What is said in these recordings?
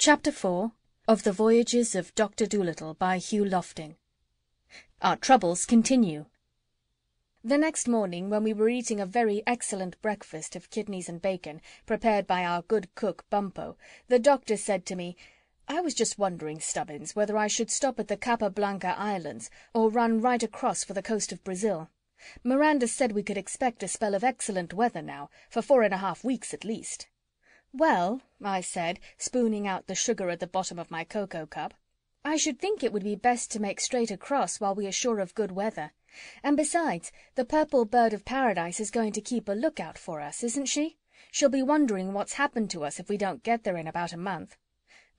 Chapter 4 of The Voyages of Dr. Dolittle by Hugh Lofting. Our troubles continue. The next morning, when we were eating a very excellent breakfast of kidneys and bacon, prepared by our good cook Bumpo, the doctor said to me, "I was just wondering, Stubbins, whether I should stop at the Capa Blanca Islands or run right across for the coast of Brazil. Miranda said we could expect a spell of excellent weather now, for 4.5 weeks at least." "Well," I said, spooning out the sugar at the bottom of my cocoa cup, "I should think it would be best to make straight across while we are sure of good weather. And besides, the Purple Bird of Paradise is going to keep a lookout for us, isn't she? She'll be wondering what's happened to us if we don't get there in about a month."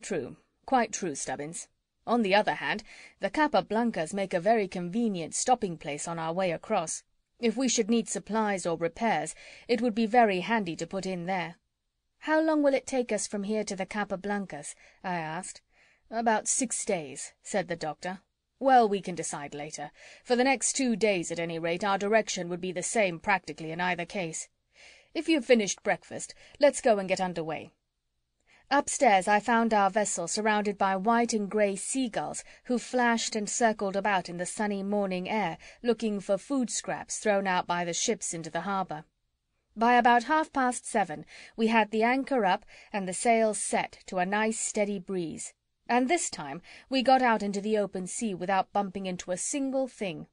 "True, quite true, Stubbins. On the other hand, the Capa Blancas make a very convenient stopping place on our way across. If we should need supplies or repairs, it would be very handy to put in there." "How long will it take us from here to the Capa Blancas?" I asked. "About 6 days," said the doctor. "Well, we can decide later. For the next 2 days, at any rate, our direction would be the same practically in either case. If you've finished breakfast, let's go and get under way." Upstairs I found our vessel surrounded by white and grey seagulls who flashed and circled about in the sunny morning air, looking for food scraps thrown out by the ships into the harbour. By about 7:30 we had the anchor up and the sails set to a nice steady breeze. And this time we got out into the open sea without bumping into a single thing.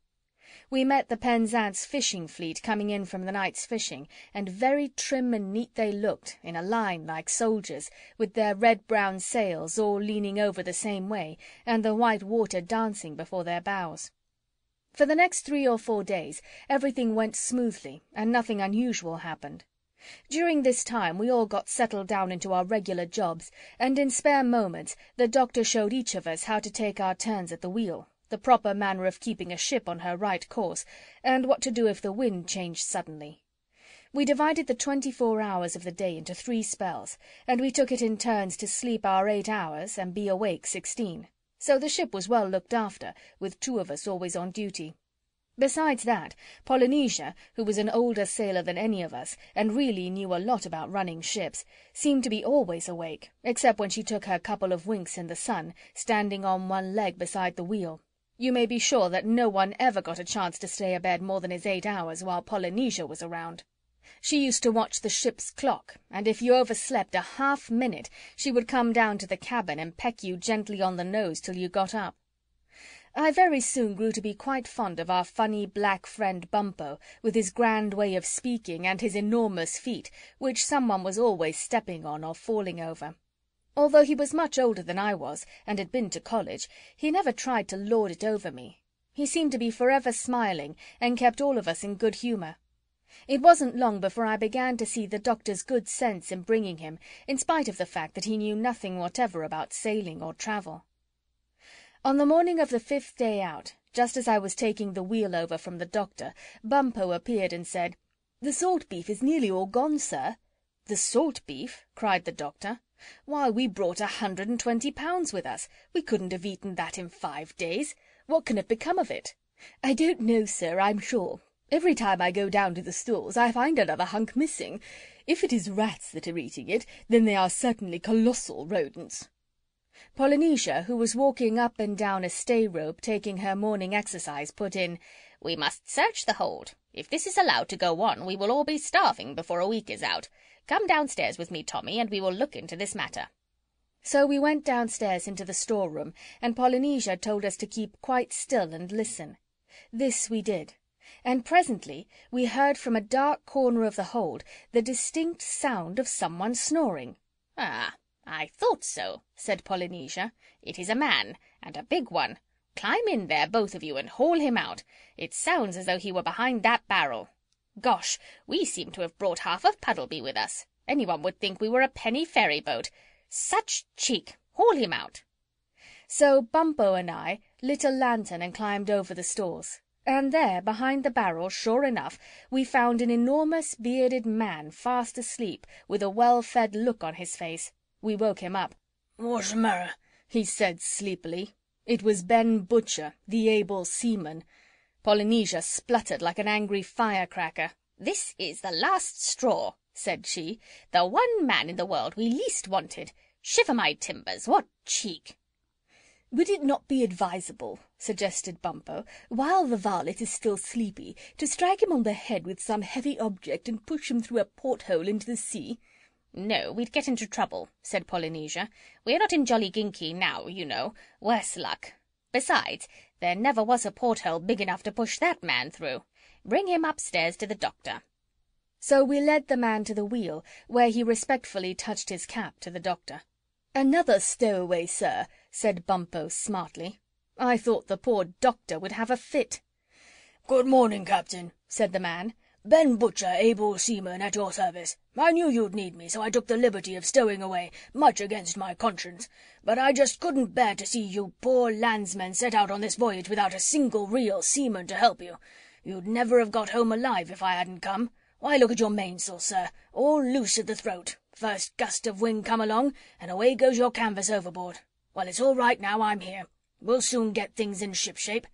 We met the Penzance fishing fleet coming in from the night's fishing, and very trim and neat they looked, in a line like soldiers, with their red-brown sails all leaning over the same way, and the white water dancing before their bows. For the next 3 or 4 days everything went smoothly and nothing unusual happened. During this time we all got settled down into our regular jobs, and in spare moments the doctor showed each of us how to take our turns at the wheel, the proper manner of keeping a ship on her right course, and what to do if the wind changed suddenly. We divided the 24 hours of the day into 3 spells, and we took it in turns to sleep our 8 hours and be awake 16. So the ship was well looked after, with 2 of us always on duty. Besides that, Polynesia, who was an older sailor than any of us, and really knew a lot about running ships, seemed to be always awake, except when she took her couple of winks in the sun, standing on one leg beside the wheel. You may be sure that no one ever got a chance to stay abed more than his 8 hours while Polynesia was around. She used to watch the ship's clock, and if you overslept a half-minute, she would come down to the cabin and peck you gently on the nose till you got up. I very soon grew to be quite fond of our funny black friend Bumpo, with his grand way of speaking and his enormous feet, which someone was always stepping on or falling over. Although he was much older than I was, and had been to college, he never tried to lord it over me. He seemed to be forever smiling, and kept all of us in good humour. It wasn't long before I began to see the doctor's good sense in bringing him, in spite of the fact that he knew nothing whatever about sailing or travel. On the morning of the 5th day out, just as I was taking the wheel over from the doctor, Bumpo appeared and said, "The salt beef is nearly all gone, sir." "The salt beef?" cried the doctor. "Why, we brought 120 pounds with us. We couldn't have eaten that in 5 days. What can have become of it?" "I don't know, sir, I'm sure. Every time I go down to the stores I find another hunk missing. If it is rats that are eating it, then they are certainly colossal rodents." Polynesia, who was walking up and down a stay rope taking her morning exercise, put in, "We must search the hold. If this is allowed to go on, we will all be starving before a week is out. Come downstairs with me, Tommy, and we will look into this matter." So we went downstairs into the storeroom, and Polynesia told us to keep quite still and listen. This we did, and presently we heard from a dark corner of the hold the distinct sound of someone snoring. "Ah, I thought so," said Polynesia. "It is a man, and a big one. Climb in there, both of you, and haul him out. It sounds as though he were behind that barrel. Gosh, we seem to have brought half of Puddleby with us. Anyone would think we were a penny ferry boat. Such cheek! Haul him out." So Bumpo and I lit a lantern and climbed over the stores. And there, behind the barrel, sure enough, we found an enormous bearded man fast asleep, with a well-fed look on his face. We woke him up. "What's the matter?" he said sleepily. It was Ben Butcher, the able seaman. Polynesia spluttered like an angry firecracker. "This is the last straw," said she. "The one man in the world we least wanted. Shiver my timbers, what cheek!" "Would it not be advisable," suggested Bumpo, "while the varlet is still sleepy, to strike him on the head with some heavy object and push him through a porthole into the sea?" "No, we'd get into trouble," said Polynesia. "We're not in Jolliginki now, you know. Worse luck. Besides, there never was a porthole big enough to push that man through. Bring him upstairs to the doctor." So we led the man to the wheel, where he respectfully touched his cap to the doctor. "Another stowaway, sir," said Bumpo smartly. I thought the poor doctor would have a fit. "Good morning, Captain," said the man. "Ben Butcher, able seaman, at your service. I knew you'd need me, so I took the liberty of stowing away, much against my conscience. But I just couldn't bear to see you poor landsmen set out on this voyage without a single real seaman to help you. You'd never have got home alive if I hadn't come. Why, look at your mainsail, sir, all loose at the throat. First gust of wind come along, and away goes your canvas overboard. Well, it's all right now I'm here. We'll soon get things in shipshape."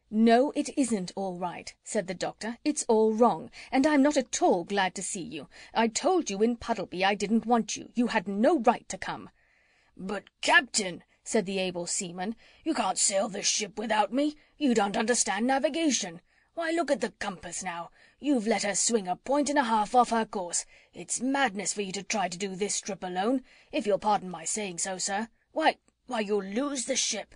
"No, it isn't all right," said the doctor. "It's all wrong, and I'm not at all glad to see you. I told you in Puddleby I didn't want you. You had no right to come." "But, Captain," said the able seaman, "you can't sail this ship without me. You don't understand navigation. Why, look at the compass now. You've let her swing a point and a half off her course. It's madness for you to try to do this trip alone, if you'll pardon my saying so, sir. Why, you'll lose the ship."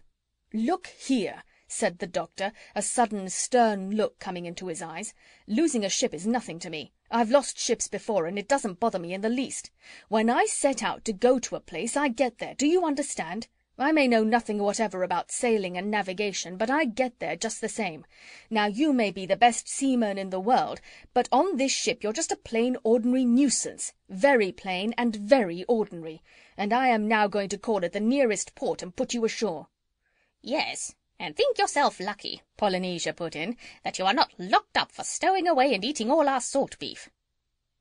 "Look here," said the doctor, a sudden stern look coming into his eyes. "Losing a ship is nothing to me. I've lost ships before, and it doesn't bother me in the least. When I set out to go to a place, I get there. Do you understand? I may know nothing whatever about sailing and navigation, but I get there just the same. Now, you may be the best seaman in the world, but on this ship you're just a plain ordinary nuisance. Very plain and very ordinary. And I am now going to call at the nearest port and put you ashore." "Yes, and think yourself lucky," Polynesia put in, "that you are not locked up for stowing away and eating all our salt beef."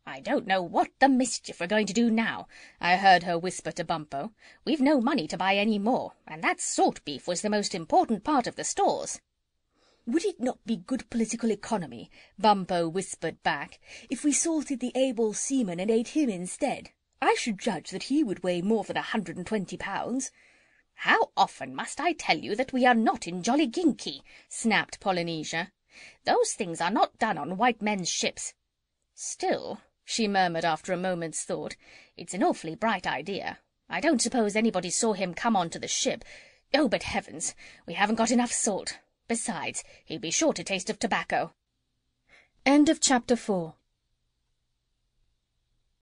"I don't know what the mischief we're going to do now," I heard her whisper to Bumpo. "We've no money to buy any more, and that salt beef was the most important part of the stores." "Would it not be good political economy," Bumpo whispered back, "if we salted the able seaman and ate him instead? I should judge that he would weigh more than 120 pounds. "How often must I tell you that we are not in Jolliginki?" snapped Polynesia. "Those things are not done on white men's ships. Still," she murmured after a moment's thought, "it's an awfully bright idea. I don't suppose anybody saw him come on to the ship. Oh, but heavens, we haven't got enough salt. Besides, he'd be sure to taste of tobacco." End of chapter 4.